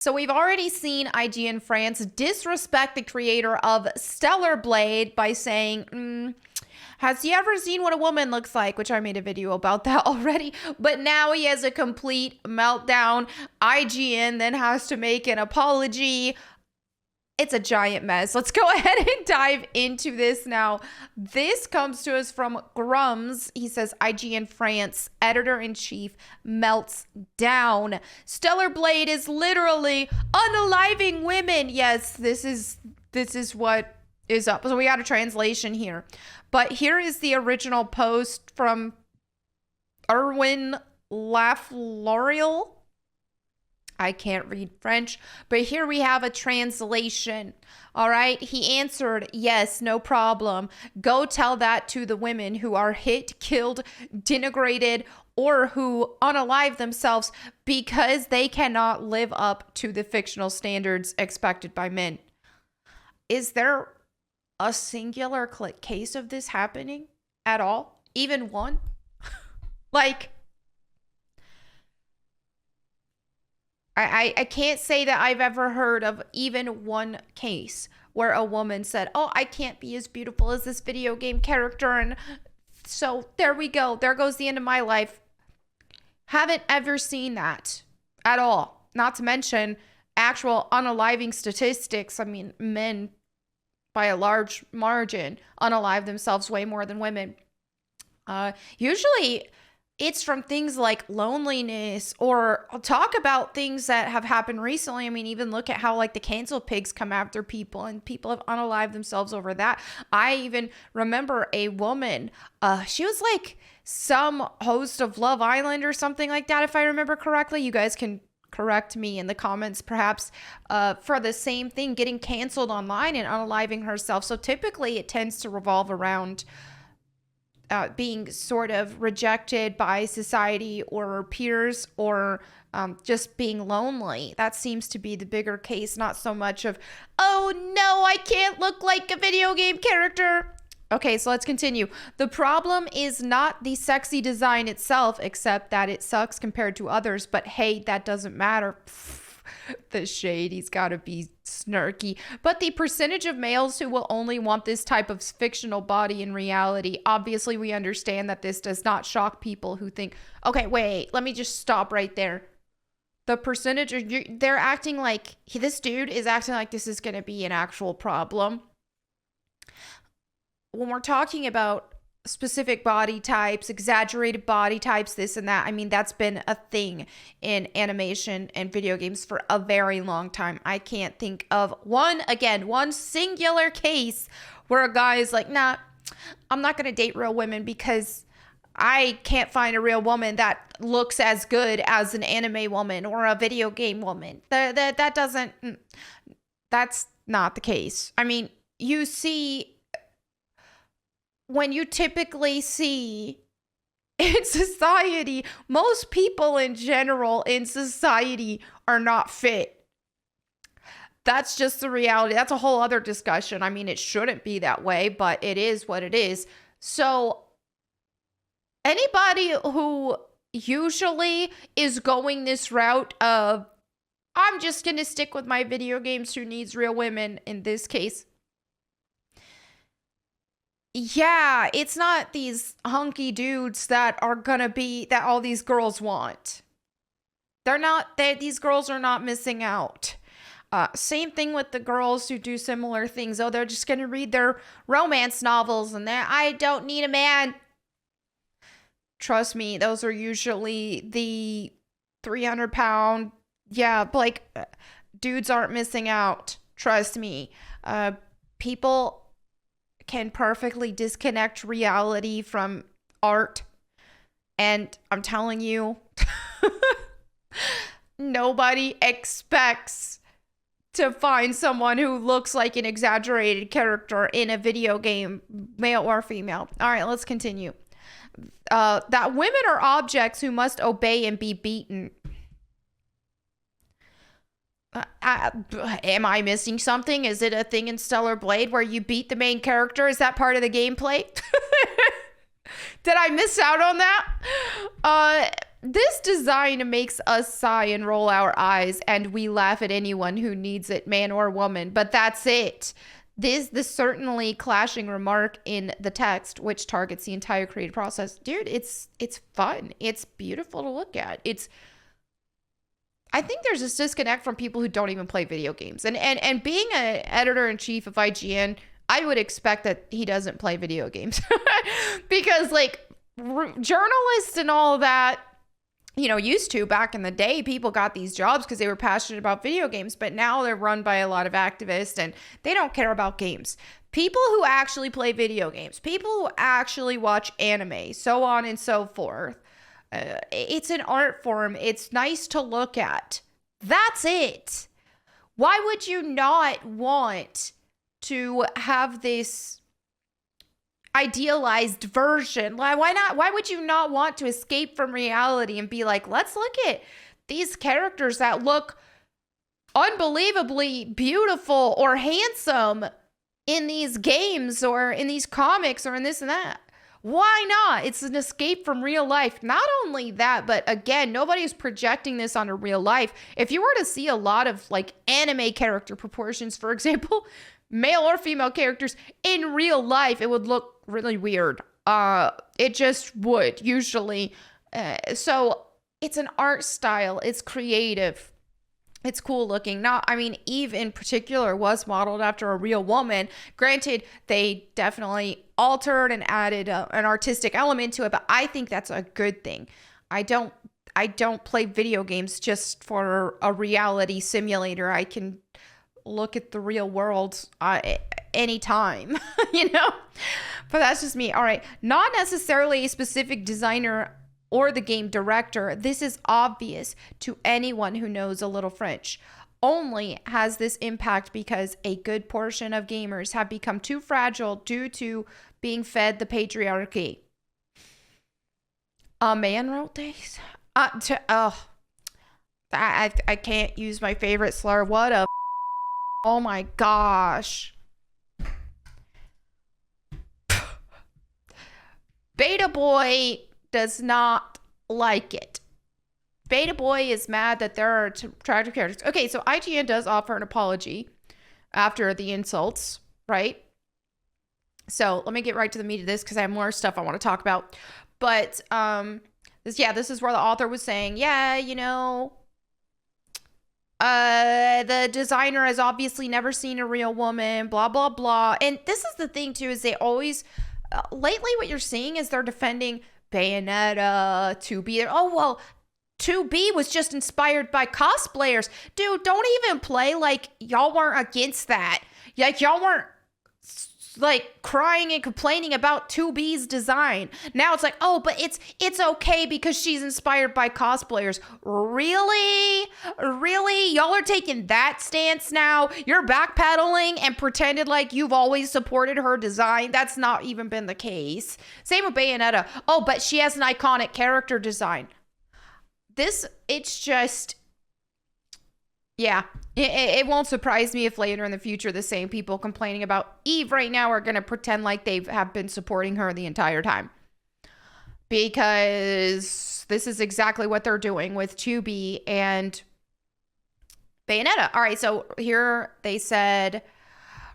So we've already seen IGN France disrespect the creator of Stellar Blade by saying, has he ever seen what a woman looks like? Which I made a video about that already. But now he has a complete meltdown. IGN then has to make an apology. It's a giant mess. Let's go ahead and dive into this now. This comes to us from Grums. He says, IGN France editor-in-chief melts down. Stellar Blade is literally unaliving women. Yes, this is what is up. So we got a translation here. But here is the original post from Erwin Lafloriel. I can't read French, but here we have a translation. All right. He answered, yes, no problem. Go tell that to the women who are hit, killed, denigrated, or who unalive themselves because they cannot live up to the fictional standards expected by men. Is there a singular case of this happening at all? Even one? Like, I can't say that I've ever heard of even one case where a woman said, oh, I can't be as beautiful as this video game character, and so there we go. There goes the end of my life. Haven't ever seen that at all. Not to mention actual unaliving statistics. I mean, men, by a large margin, unalive themselves way more than women. Usually it's from things like loneliness, or I'll talk about things that have happened recently. I mean, even look at how like the cancel pigs come after people, and people have unalived themselves over that. I even remember a woman, she was like some host of Love Island or something like that, if I remember correctly. You guys can correct me in the comments perhaps, for the same thing, getting canceled online and unaliving herself. So typically it tends to revolve around being sort of rejected by society or peers, or just being lonely. That seems to be the bigger case, not so much of, oh no, I can't look like a video game character. Okay, so let's continue. The problem is not the sexy design itself, except that it sucks compared to others, but hey, that doesn't matter. The shade, he's got to be snarky. But the percentage of males who will only want this type of fictional body in reality, obviously we understand that this does not shock people who think, okay, wait, let me just stop right there. The percentage, they're acting like, this dude is acting like this is going to be an actual problem. When we're talking about specific body types, exaggerated body types, this and that, I mean, that's been a thing in animation and video games for a very long time. I can't think of one singular case where a guy is like, nah, I'm not going to date real women because I can't find a real woman that looks as good as an anime woman or a video game woman. That's not the case. I mean, you see, when you typically see in society, most people in general in society are not fit. That's just the reality. That's a whole other discussion. I mean, it shouldn't be that way, but it is what it is. So anybody who usually is going this route of, I'm just going to stick with my video games, who needs real women in this case, yeah, it's not these hunky dudes that are gonna be, that all these girls want. These girls are not missing out. Same thing with the girls who do similar things. Oh, they're just gonna read their romance novels and I don't need a man. Trust me, those are usually the 300-pound, dudes aren't missing out. Trust me. People can perfectly disconnect reality from art. And I'm telling you, nobody expects to find someone who looks like an exaggerated character in a video game, male or female. All right, let's continue. That women are objects who must obey and be beaten. Am I missing something? Is it a thing in Stellar Blade where you beat the main character? Is that part of the gameplay? Did I miss out on that? this design makes us sigh and roll our eyes, and we laugh at anyone who needs it, man or woman, but that's it. This certainly clashing remark in the text, which targets the entire creative process. Dude, it's fun. It's beautiful to look at. I think there's this disconnect from people who don't even play video games. And being an editor-in-chief of IGN, I would expect that he doesn't play video games. Because like journalists and all that, you know, used to back in the day, people got these jobs because they were passionate about video games, but now they're run by a lot of activists and they don't care about games. People who actually play video games, people who actually watch anime, so on and so forth. It's an art form. It's nice to look at. That's it. Why would you not want to have this idealized version? Why not? Why would you not want to escape from reality and be like, let's look at these characters that look unbelievably beautiful or handsome in these games or in these comics or in this and that? Why not? It's an escape from real life. Not only that, but again, nobody's projecting this onto real life. If you were to see a lot of like anime character proportions, for example, male or female characters in real life, it would look really weird. It just would usually. So it's an art style. It's creative. It's cool looking. Eve in particular was modeled after a real woman. Granted, they definitely altered and added an artistic element to it, but I think that's a good thing. I don't play video games just for a reality simulator. I can look at the real world anytime, you know? But that's just me. All right. Not necessarily a specific designer or the game director. This is obvious to anyone who knows a little French. Only has this impact because a good portion of gamers have become too fragile due to being fed the patriarchy. A man wrote this? I can't use my favorite slur. What a... Oh my gosh. Beta Boy does not like it. Beta Boy is mad that there are attractive characters. Okay, so IGN does offer an apology after the insults, right? So let me get right to the meat of this because I have more stuff I want to talk about. But this is where the author was saying, the designer has obviously never seen a real woman, blah, blah, blah. And this is the thing too, is they always, lately what you're seeing is they're defending Bayonetta, 2B. Oh, well, 2B was just inspired by cosplayers. Dude, don't even play like y'all weren't against that. Like y'all weren't like crying and complaining about 2B's design. Now it's like, oh, but it's okay because she's inspired by cosplayers. Really? Y'all are taking that stance now? You're backpedaling and pretended like you've always supported her design. That's not even been the case. Same with Bayonetta. Oh, but she has an iconic character design. It's just, yeah, it won't surprise me if later in the future the same people complaining about Eve right now are going to pretend like they have been supporting her the entire time. Because this is exactly what they're doing with 2B and Bayonetta. All right, so here they said...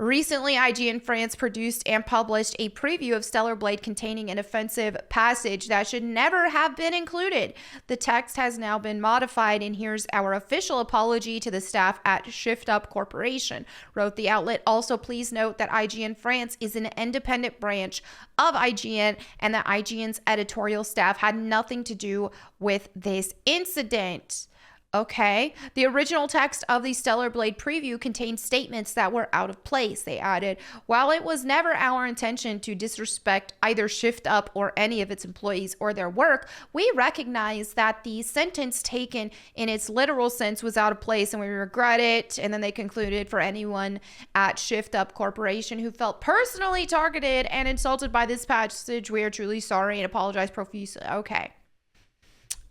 Recently, IGN France produced and published a preview of Stellar Blade containing an offensive passage that should never have been included. The text has now been modified, and here's our official apology to the staff at Shift Up Corporation, wrote the outlet. Also, please note that IGN France is an independent branch of IGN, and that IGN's editorial staff had nothing to do with this incident. Okay, the original text of the Stellar Blade preview contained statements that were out of place. They added, while it was never our intention to disrespect either Shift Up or any of its employees or their work, we recognize that the sentence taken in its literal sense was out of place and we regret it. And then they concluded, for anyone at Shift Up Corporation who felt personally targeted and insulted by this passage, we are truly sorry and apologize profusely. Okay.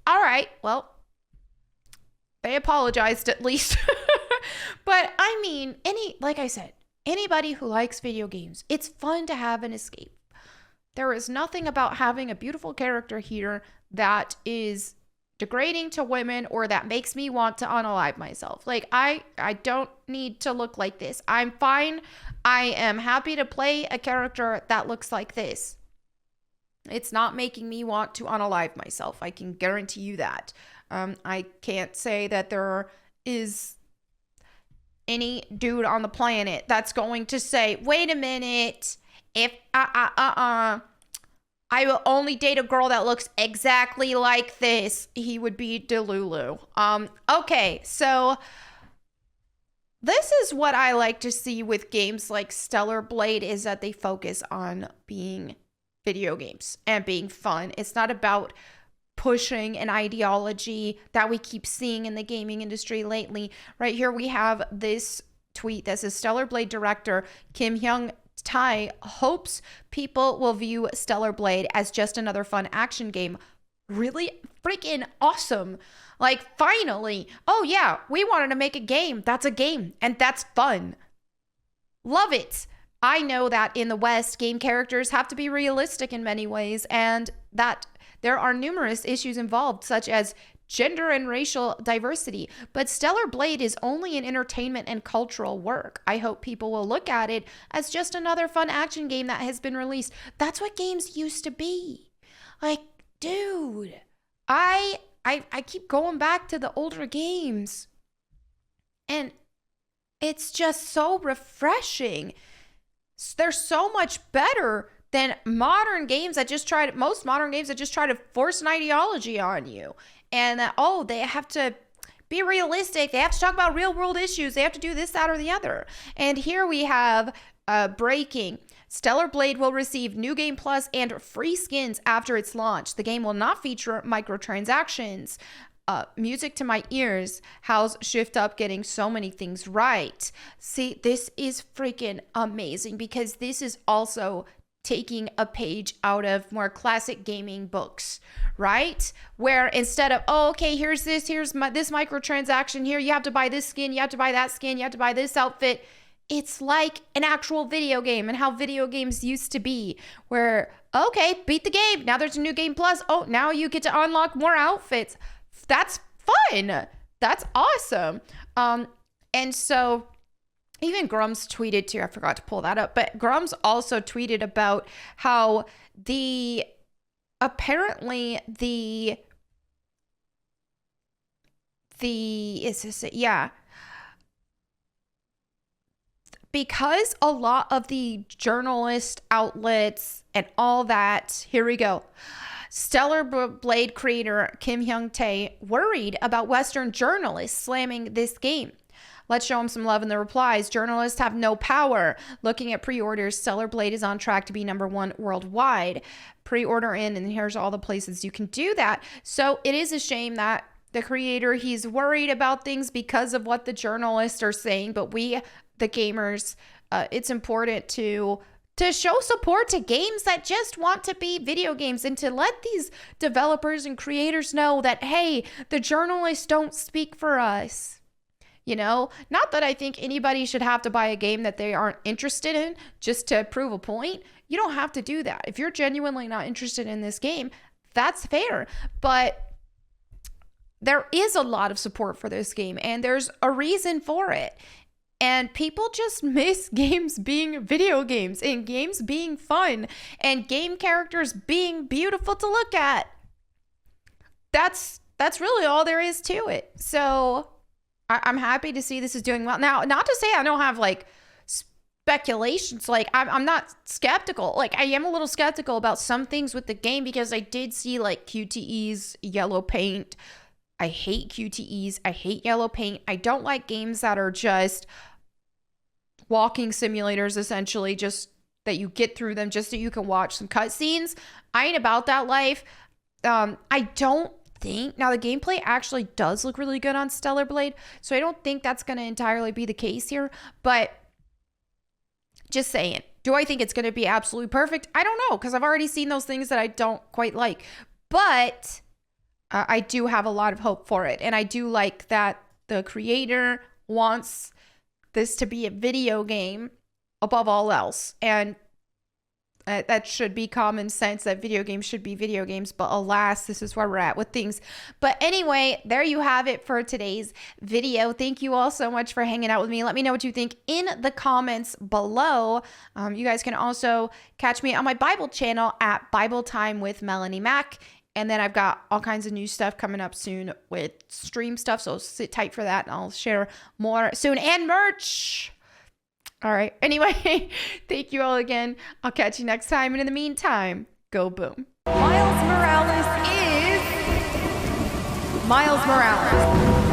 All right, well, they apologized at least. But I mean, like I said, anybody who likes video games, it's fun to have an escape. There is nothing about having a beautiful character here that is degrading to women or that makes me want to unalive myself. Like, I don't need to look like this. I'm fine. I am happy to play a character that looks like this. It's not making me want to unalive myself. I can guarantee you that. I can't say that there is any dude on the planet that's going to say, wait a minute, if I will only date a girl that looks exactly like this. He would be Delulu. Okay, so this is what I like to see with games like Stellar Blade, is that they focus on being video games and being fun. It's not about pushing an ideology that we keep seeing in the gaming industry lately. Right here we have this tweet that says Stellar Blade director Kim Hyung Tai hopes people will view Stellar Blade as just another fun action game. Really freaking awesome. Like, finally. Oh yeah, we wanted to make a game. That's a game and that's fun. Love it. I know that in the West, game characters have to be realistic in many ways, and that there are numerous issues involved, such as gender and racial diversity. But Stellar Blade is only an entertainment and cultural work. I hope people will look at it as just another fun action game that has been released. That's what games used to be. Like, dude, I keep going back to the older games, and it's just so refreshing. They're so much better than modern games that just try to, most modern games that just try to force an ideology on you. And that, oh, they have to be realistic. They have to talk about real world issues. They have to do this, that, or the other. And here we have breaking. Stellar Blade will receive New Game Plus and free skins after its launch. The game will not feature microtransactions. Music to my ears. How's Shift Up getting so many things right? See, this is freaking amazing because this is also taking a page out of more classic gaming books, right? Where instead of, oh, okay, here's this microtransaction here, you have to buy this skin, you have to buy that skin, you have to buy this outfit. It's like an actual video game and how video games used to be, where, okay, beat the game. Now there's a New Game Plus. Oh, now you get to unlock more outfits. That's fun. That's awesome. And so even Grum's tweeted too. I forgot to pull that up, but Grum's also tweeted about how apparently because a lot of the journalist outlets and all that, here we go. Stellar Blade creator Kim Hyung Tae worried about Western journalists slamming this game. Let's show him some love in the replies. Journalists have no power. Looking at pre-orders, Stellar Blade is on track to be #1 worldwide. Pre-order in, and here's all the places you can do that. So it is a shame that the creator, he's worried about things because of what the journalists are saying, but we, the gamers, it's important to show support to games that just want to be video games and to let these developers and creators know that, hey, the journalists don't speak for us. You know, not that I think anybody should have to buy a game that they aren't interested in just to prove a point. You don't have to do that. If you're genuinely not interested in this game, that's fair. But there is a lot of support for this game, and there's a reason for it. And people just miss games being video games and games being fun and game characters being beautiful to look at. That's really all there is to it. So I'm happy to see this is doing well. Now, not to say I don't have like speculations. Like I'm not skeptical. Like I am a little skeptical about some things with the game because I did see like QTEs, yellow paint. I hate QTEs. I hate yellow paint. I don't like games that are just walking simulators, essentially, just that you get through them just so you can watch some cutscenes. I ain't about that life. I don't think, now the gameplay actually does look really good on Stellar Blade, so I don't think that's going to entirely be the case here, but just saying. Do I think it's going to be absolutely perfect? I don't know, because I've already seen those things that I don't quite like, but I do have a lot of hope for it, and I do like that the creator wants this to be a video game above all else, and That should be common sense, that video games should be video games, but alas, this is where we're at with things. But anyway, there you have it for today's video. Thank you all so much for hanging out with me. Let me know what you think in the comments below. You guys can also catch me on my Bible channel at Bible Time with Melanie Mack. And then I've got all kinds of new stuff coming up soon with stream stuff, so sit tight for that, and I'll share more soon, and merch. All right. Anyway, thank you all again. I'll catch you next time. And in the meantime, go boom. Miles Morales is Miles Morales.